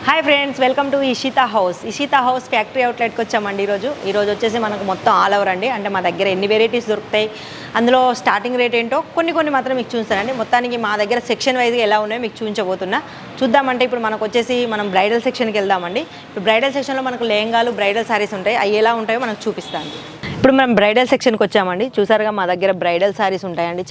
Hi friends, welcome to Ishita house factory అవుట్లెట్కి వచ్చామండి. ఈరోజు వచ్చేసి మనకు మొత్తం ఆల్ ఓవర్ అండి. అంటే మా దగ్గర ఎన్ని వెరైటీస్ దొరుకుతాయి, అందులో స్టార్టింగ్ రేట్ ఏంటో కొన్ని మాత్రం మీకు చూస్తానండి. మొత్తానికి మా దగ్గర సెక్షన్ వైజ్గా ఎలా ఉన్నాయో మీకు చూపించబోతున్నా. చూద్దామంటే ఇప్పుడు మనకు వచ్చేసి మనం బ్రైడల్ సెక్షన్కి వెళ్దామండి. ఇప్పుడు బ్రైడల్ సెక్షన్లో మనకు లెహంగాలు, బ్రైడల్ శారీస్ ఉంటాయి. అవి ఎలా ఉంటాయో మనకు చూపిస్తాను. ఇప్పుడు మనం బ్రైడల్ సెక్షన్కి వచ్చామండి. చూసారుగా మా దగ్గర బ్రైడల్ శారీస్ ఉంటాయండి.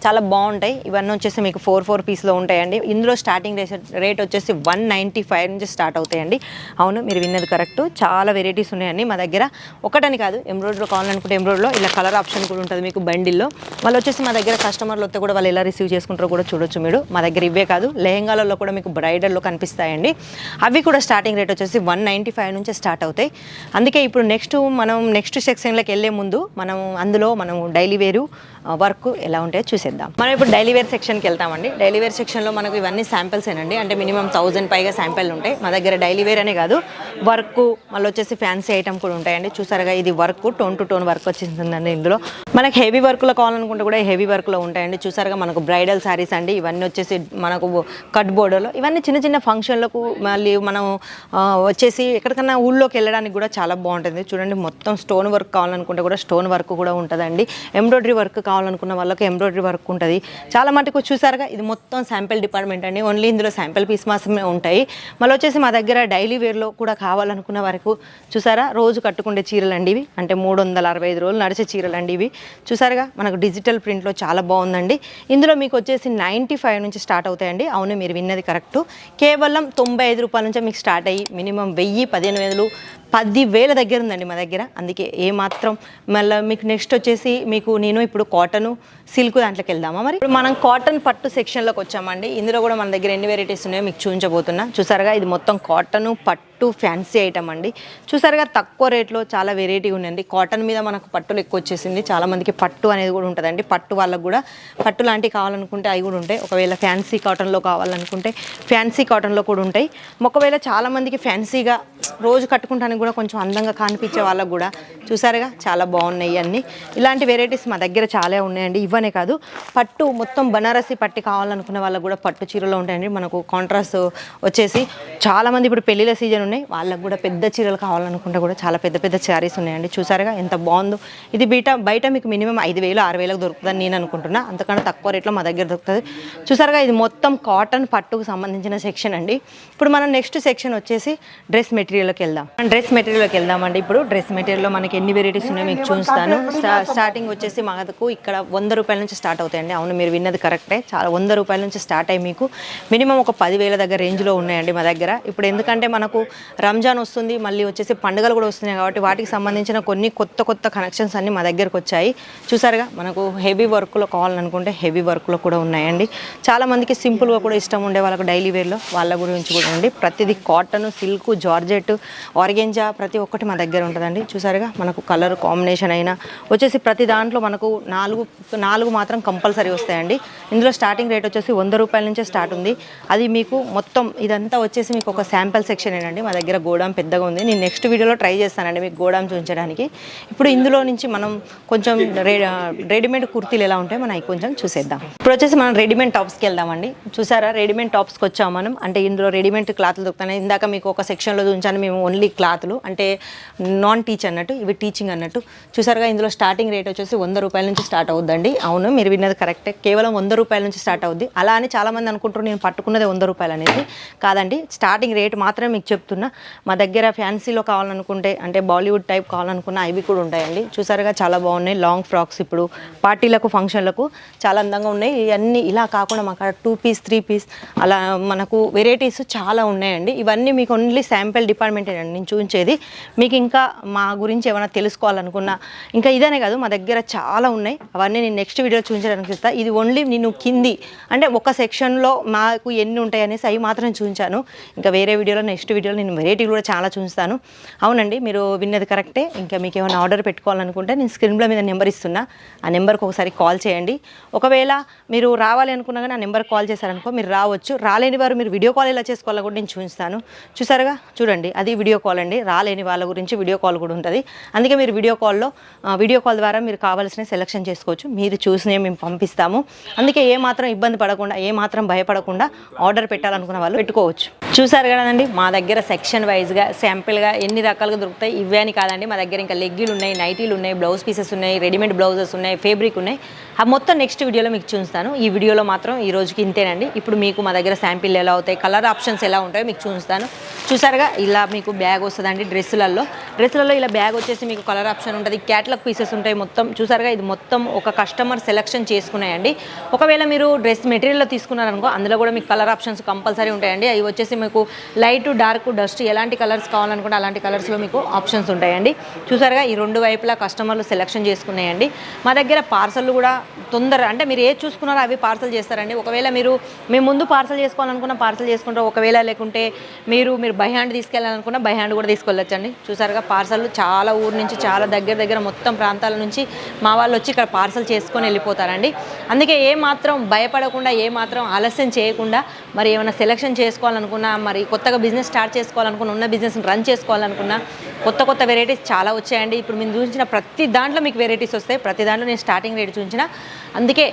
చాలా బాగుంటాయి. ఇవన్నీ వచ్చేసి మీకు 4 పీస్లో ఉంటాయండి. ఇందులో స్టార్టింగ్ రేట్ వచ్చేసి 195 నుంచి స్టార్ట్ అవుతాయండి. అవును, మీరు విన్నది కరెక్ట్. చాలా వెరైటీస్ ఉన్నాయండి మా దగ్గర. ఒకటని కాదు, ఎంబ్రాయిడరీలో కావాలనుకుంటే ఎంబ్రాయిడరీలో ఇలా కలర్ ఆప్షన్ కూడా ఉంటుంది మీకు బండిల్లో. వాళ్ళు వచ్చేసి మా దగ్గర కస్టమర్లు వస్తే కూడా వాళ్ళు ఎలా రిసీవ్ చేసుకుంటారో కూడా చూడొచ్చు మీరు. మా దగ్గర ఇవే కాదు, లెహంగాలలో కూడా మీకు బ్రైడల్లో కనిపిస్తాయండి. అవి కూడా స్టార్టింగ్ రేట్ వచ్చేసి 195 నుంచి స్టార్ట్ అవుతాయి. అందుకే ఇప్పుడు నెక్స్ట్ సెక్షన్లోకి వెళ్ళే ముందు మనం డైలీ వేరు వర్క్ ఎలా ఉంటాయో చూసేద్దాం. మనం ఇప్పుడు డైలీ వేర్ సెక్షన్కి వెళ్తామండి. డైలీ వేర్ సెక్షన్లో మనకు ఇవన్నీ శాంపిల్స్ ఏనండి. అంటే మినిమం 1000 పైగా శాంపిల్ ఉంటాయి మా దగ్గర. డైలీ వేర్ అనే కాదు, వర్క్ మళ్ళీ వచ్చేసి ఫ్యాన్సీ ఐటమ్ కూడా ఉంటాయండి. చూసారుగా, ఇది work tone to tone work వచ్చేసిందండి. ఇందులో మనకి హెవీ వర్క్లో కావాలనుకుంటే కూడా హెవీ వర్క్లో ఉంటాయండి. చూసారుగా, మనకు బ్రైడల్ శారీస్ అండి. ఇవన్నీ వచ్చేసి మనకు కట్ బోర్డర్లో, ఇవన్నీ చిన్న ఫంక్షన్లకు, మళ్ళీ మనం వచ్చేసి ఎక్కడికన్నా ఊళ్ళోకి వెళ్ళడానికి కూడా చాలా బాగుంటుంది. చూడండి, మొత్తం స్టోన్ వర్క్ కావాలనుకుంటే కూడా స్టోన్ వర్క్ కూడా ఉంటుందండి. ఎంబ్రాయిడరీ వర్క్ కావాలనుకున్న వాళ్ళకి ఎంబ్రాయిడరీ వర్క్ ఉంటుంది. చాలా మటుకు చూసారుగా, ఇది మొత్తం శాంపిల్ డిపార్ట్మెంట్ అండి. ఓన్లీ ఇందులో శాంపిల్ పీస్ మాత్రమే ఉంటాయి. మళ్ళీ వచ్చేసి మా దగ్గర డైలీ వేర్లో కూడా కావాలనుకున్న వరకు చూసారా, రోజు కట్టుకుండే చీరలు అండి ఇవి. అంటే 365 రోజులు నడిచే చీరలు అండి ఇవి. చూసారుగా, మనకు డిజిటల్ ప్రింట్లో చాలా బాగుందండి. ఇందులో మీకు వచ్చేసి 95 నుంచి స్టార్ట్ అవుతాయండి. అవును, మీరు విన్నది కరెక్ట్. కేవలం 95 రూపాయల నుంచి మీకు స్టార్ట్ అయ్యి మినిమం 1000, 15,000, 10,000 దగ్గర ఉందండి మా దగ్గర. అందుకే ఏమాత్రం మళ్ళీ మీకు నెక్స్ట్ వచ్చేసి నేను ఇప్పుడు కాటను, సిల్క్ దాంట్లోకి వెళ్దామా. మరి ఇప్పుడు మనం కాటన్ పట్టు సెక్షన్లోకి వచ్చామండి. ఇందులో కూడా మన దగ్గర ఎన్ని వెరైటీస్ ఉన్నాయో మీకు చూపించబోతున్నా. చూసారుగా, ఇది మొత్తం కాటను పట్టు ఫ్యాన్సీ ఐటమ్ అండి. చూసారుగా, తక్కువ రేట్లో చాలా వెరైటీ ఉందండి. కాటన్ మీద మనకు పట్టులు ఎక్కువ వచ్చేసింది. చాలామందికి పట్టు అనేది కూడా ఉంటుందండి. పట్టు వాళ్ళకు కూడా పట్టు లాంటివి కావాలనుకుంటే అవి కూడా ఉంటాయి. ఒకవేళ ఫ్యాన్సీ కాటన్లో కావాలనుకుంటే ఫ్యాన్సీ కాటన్లో కూడా ఉంటాయి. ఒకవేళ చాలామందికి ఫ్యాన్సీగా రోజు కట్టుకుంటానికి కూడా కొంచెం అందంగా కనిపించే వాళ్ళకు కూడా చూసారుగా, చాలా బాగున్నాయి అన్నీ. ఇలాంటి వెరైటీస్ మా దగ్గర చాలా ఉన్నాయండి. ఇవనే కాదు, పట్టు మొత్తం బనారసి పట్టి కావాలనుకునే వాళ్ళకు కూడా పట్టు చీరలు ఉంటాయండి. మనకు కాంట్రాస్ట్ వచ్చేసి చాలామంది ఇప్పుడు పెళ్ళిళ్ళ సీజన్ ఉన్నాయి, వాళ్ళకు కూడా పెద్ద చీరలు కావాలనుకుంటే కూడా చాలా పెద్ద శారీస్ ఉన్నాయండి. చూసారుగా, ఎంత బాగుందో. ఇది బయట మీకు మినిమం 5,000, 6,000 దొరుకుతుందని నేను అనుకుంటున్నా. అంతకన్నా తక్కువ రేట్లో మా దగ్గర దొరుకుతుంది. చూసారుగా, ఇది మొత్తం కాటన్ పట్టుకు సంబంధించిన సెక్షన్ అండి. ఇప్పుడు మనం నెక్స్ట్ సెక్షన్ వచ్చేసి డ్రెస్ మెటీరియల్లోకి వెళ్దామండి. ఇప్పుడు డ్రెస్ మెటీరియల్లో మనకి ఎన్ని వెరైటీస్ ఉన్నాయో మీకు చూస్తాను. స్టార్టింగ్ వచ్చేసి మనకు ఇక్కడ 100 రూపాయల నుంచి స్టార్ట్ అవుతాయండి. అవును, మీరు విన్నది కరెక్టే. చాలా 100 రూపాయల నుంచి స్టార్ట్ అయ్యి మీకు మినిమం ఒక 10,000 దగ్గర రేంజ్లో ఉన్నాయండి మా దగ్గర. ఇప్పుడు ఎందుకంటే మనకు రంజాన్ వస్తుంది, మళ్ళీ వచ్చేసి పండుగలు కూడా వస్తున్నాయి కాబట్టి వాటికి సంబంధించిన కొన్ని కొత్త కనెక్షన్స్ అన్నీ మా దగ్గరకు వచ్చాయి. చూసారుగా, మనకు హెవీ వర్క్లో కావాలనుకుంటే హెవీ వర్క్లో కూడా ఉన్నాయండి. చాలామందికి సింపుల్గా కూడా ఇష్టం ఉండే వాళ్ళకు డైలీ వేర్లో వాళ్ళ గురించి కూడా ఉంది. ప్రతిదీ కాటన్, సిల్క్, జార్జెట్, ఆర్గెంజా ప్రతి ఒక్కటి మా దగ్గర ఉంటుందండి. చూసారుగా, మనకు కలర్ కాంబినేషన్ అయినా వచ్చేసి ప్రతి దాంట్లో మనకు 4 మాత్రం కంపల్సరీ వస్తాయండి. ఇందులో స్టార్టింగ్ రేట్ వచ్చేసి 100 రూపాయల నుంచే స్టార్ట్ ఉంది. అది మీకు మొత్తం ఇదంతా వచ్చేసి మీకు ఒక శాంపిల్ సెక్షన్ ఏనండి. మా దగ్గర గోడాం పెద్దగా ఉంది. నేను నెక్స్ట్ వీడియోలో ట్రై చేస్తానండి మీకు గోడాం చూపించడానికి. ఇప్పుడు ఇందులో నుంచి మనం కొంచెం రెడీమేడ్ కుర్తీలు ఎలా ఉంటాయో మనం కొంచెం చూసేద్దాం. ఇప్పుడు వచ్చేసి మనం రెడీమేడ్ టాప్స్కి వెళ్దామండి. చూసారా, రెడీమేడ్ టాప్స్కి వచ్చాము మనం. అంటే ఇందులో రెడీమేడ్ క్లాత్లు దొరుకుతాయి. ఇందాక మీకు ఒక సెక్షన్లో చూపించాను మేము ఓన్లీ క్లాత్లు, అంటే నాన్ టీచ్ అన్నట్టు, ఇవి టీచింగ్ అన్నట్టు. చూసారుగా, ఇందులో స్టార్టింగ్ రేట్ వచ్చేసి 100 రూపాయల నుంచి స్టార్ట్ అవుద్దండి. అవును, మీరు విన్నది కరెక్టే. కేవలం 100 రూపాయల నుంచి స్టార్ట్ అవుద్ది. అలా అని చాలామంది అనుకుంటారు నేను పట్టుకున్నదే 100 రూపాయలు అనేది. కాదండి, స్టార్టింగ్ రేట్ మాత్రమే మీకు చెప్తున్నా. మా దగ్గర ఫ్యాన్సీలో కావాలనుకుంటే, అంటే బాలీవుడ్ టైప్ కావాలనుకున్న అవి కూడా ఉంటాయండి. చూసారుగా, చాలా బాగున్నాయి. లాంగ్ ఫ్రాక్స్ ఇప్పుడు పార్టీలకు, ఫంక్షన్లకు చాలా అందంగా ఉన్నాయి. ఇవన్నీ ఇలా కాకుండా మాకు 2 పీస్, 3 పీస్ అలా మనకు వెరైటీస్ చాలా ఉన్నాయండి. ఇవన్నీ మీకు ఓన్లీ శాంపిల్ డిపార్ట్మెంట్ అండి నేను చూపించేది. మీకు ఇంకా మా గురించి ఏమైనా తెలుసుకోవాలనుకున్నా, ఇంకా ఇదనే కాదు, మా దగ్గర చాలా ఉన్నాయి. అవన్నీ నేను నెక్స్ట్ వీడియో చూపించడానికి ఇస్తాను. ఇది ఓన్లీ నేను కింది అంటే ఒక సెక్షన్లో మాకు ఎన్ని ఉంటాయి అనేసి అవి మాత్రం చూపించాను. ఇంకా వేరే వీడియోలో, నెక్స్ట్ వీడియోలో నేను వెరైటీలు కూడా చాలా చూపిస్తాను. అవునండి, మీరు విన్నది కరెక్టే. ఇంకా మీకు ఏమైనా ఆర్డర్ పెట్టుకోవాలనుకుంటే నేను స్క్రీన్ల మీద నెంబర్ ఇస్తున్నా. ఆ నెంబర్కి ఒకసారి కాల్ చేయండి. ఒకవేళ మీరు రావాలి అనుకున్నా కానీ ఆ నెంబర్కి కాల్ చేశారనుకో మీరు రావచ్చు. రాలేని వారు మీరు వీడియో కాల్ ఎలా చేసుకోవాలో కూడా నేను చూపిస్తాను. చూసారుగా, చూడండి, అది వీడియో కాల్ అండి. రాలేని వాళ్ళ గురించి వీడియో కాల్ కూడా ఉంటుంది. అందుకే మీరు వీడియో కాల్ ద్వారా మీరు కావాల్సిన సెలెక్షన్ చేసుకోవచ్చు. మీరు చూసినవి మేము పంపిస్తాము. అందుకే ఏమాత్రం ఇబ్బంది పడకుండా ఏమాత్రం భయపడకుండా ఆర్డర్ పెట్టాలనుకున్న వాళ్ళు పెట్టుకోవచ్చు. చూసారు కదండి, మా దగ్గర సెక్షన్ వైజ్గా శాంపిల్గా ఎన్ని రకాలుగా దొరుకుతాయి. ఇవే అని కాదండి, మా దగ్గర ఇంకా లెగ్గిలు ఉన్నాయి, నైటీలు ఉన్నాయి, బ్లౌజ్ పీసెస్ ఉన్నాయి, రెడీమేడ్ బ్లౌజెస్ ఉన్నాయి, ఫేబ్రిక్ ఉన్నాయి. ఆ మొత్తం నెక్స్ట్ వీడియోలో మీకు చూస్తాను. ఈ వీడియోలో మాత్రం ఈ రోజుకి ఇంతేనండి. ఇప్పుడు మీకు మా దగ్గర శాంపిల్ ఎలా అవుతాయి, కలర్ ఆప్షన్స్ ఎలా ఉంటాయో మీకు చూస్తాను. చూసారుగా, ఇలా మీకు బ్యాగ్ వస్తుందండి. డ్రెస్సులలో ఇలా బ్యాగ్ వచ్చేసి మీకు కలర్ ఆప్షన్ ఉంటుంది, క్యాటలాగ్ పీసెస్ ఉంటాయి. మొత్తం చూసారుగా, ఇది మొత్తం ఒక కస్టమర్ సెలెక్షన్ చేసుకున్నాయండి. ఒకవేళ మీరు డ్రెస్ మెటీరియల్లో తీసుకున్నారనుకో, అందులో కూడా మీకు కలర్ ఆప్షన్స్ కంపల్సరీ ఉంటాయండి. అవి వచ్చేసి మీకు లైట్, డార్క్, డస్ట్ ఎలాంటి కలర్స్ కావాలనుకుంటే అలాంటి కలర్స్లో మీకు ఆప్షన్స్ ఉంటాయండి. చూసారుగా, ఈ రెండు వైపులా కస్టమర్లు సెలెక్షన్ చేసుకున్నాయండి. మా దగ్గర పార్సల్ కూడా తొందర, అంటే మీరు ఏది చూసుకున్నారో అవి పార్సల్ చేస్తారండి. ఒకవేళ మేము ముందు పార్సల్ చేసుకోవాలనుకున్న పార్సల్ చేసుకుంటారు. ఒకవేళ లేకుంటే మీరు బై హ్యాండ్ తీసుకెళ్ళాలనుకున్న బై హ్యాండ్ కూడా తీసుకెళ్ళొచ్చండి. చూసారుగా, పార్సల్ చాలా ఊరు నుంచి, చాలా దగ్గర మొత్తం ప్రాంతాల నుంచి మా వాళ్ళు వచ్చి ఇక్కడ పార్సల్ చేసుకొని వెళ్ళిపోతారండి. అందుకే ఏమాత్రం భయపడకుండా, ఏమాత్రం ఆలస్యం చేయకుండా, మరి ఏమైనా సెలెక్షన్ చేసుకోవాలనుకున్నా, మరి కొత్తగా బిజినెస్ స్టార్ట్ చేసుకోవాలనుకున్నా, ఉన్న బిజినెస్ని రన్ చేసుకోవాలనుకున్నా, కొత్త వెరైటీస్ చాలా వచ్చాయండి. ఇప్పుడు మేము చూపించిన ప్రతి దాంట్లో మీకు వెరైటీస్ వస్తాయి. ప్రతి దాంట్లో నేను స్టార్టింగ్ రేట్ చూపించిన. అందుకే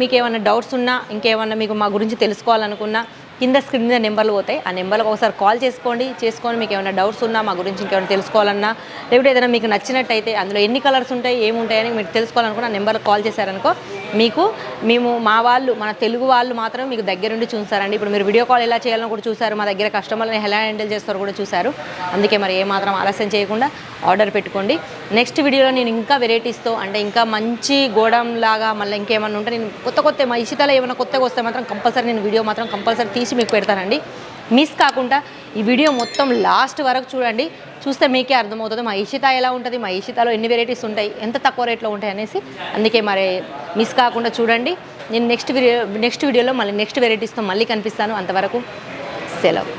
మీకు ఏమైనా డౌట్స్ ఉన్నా, ఇంకేమన్నా మీకు మా గురించి తెలుసుకోవాలనుకున్నా, కింద స్క్రీన్ మీద నెంబర్లు పోతాయి. ఆ నెంబర్లకు ఒకసారి కాల్ చేసుకొని మీకు ఏమైనా డౌట్స్ ఉన్నా, మా గురించి ఇంకేమైనా తెలుసుకోవాలన్నా, లేకపోతే ఏదైనా మీకు నచ్చినట్టయితే అందులో ఎన్ని కలర్స్ ఉంటాయి, ఏముంటాయని మీరు తెలుసుకోవాలనుకున్న ఆ నెంబర్కి కాల్ చేశారనుకో, మన తెలుగు వాళ్ళు మాత్రం మీకు దగ్గరుండి చూస్తారండి. ఇప్పుడు మీరు వీడియో కాల్ ఎలా చేయాలని కూడా చూసారు, మా దగ్గర కస్టమర్ని ఎలా హ్యాండిల్ చేస్తారో కూడా చూసారు. అందుకే మరి ఏమాత్రం ఆలస్యం చేయకుండా ఆర్డర్ పెట్టుకోండి. నెక్స్ట్ వీడియోలో నేను ఇంకా వెరైటీస్తో, అంటే ఇంకా మంచి గోడౌన్ లాగా మళ్ళీ ఇంకేమన్నా ఉంటే నేను కొత్త మా ఇషితాలో ఏమైనా కొత్తగా వస్తే మాత్రం కంపల్సరీ నేను వీడియో మాత్రం కంపల్సరీ తీసి మీకు పెడతానండి. మిస్ కాకుండా ఈ వీడియో మొత్తం లాస్ట్ వరకు చూడండి. చూస్తే మీకే అర్థమవుతుంది మా ఇషితా ఎలా ఉంటుంది, మా ఇషితాలో ఎన్ని వెరైటీస్ ఉంటాయి, ఎంత తక్కువ రేట్లో ఉంటాయి అనేసి. అందుకే మరి మిస్ కాకుండా చూడండి. నేను నెక్స్ట్ వీడియోలో మళ్ళీ నెక్స్ట్ వెరైటీస్తో మళ్ళీ కనిపిస్తాను. అంతవరకు సెలవు.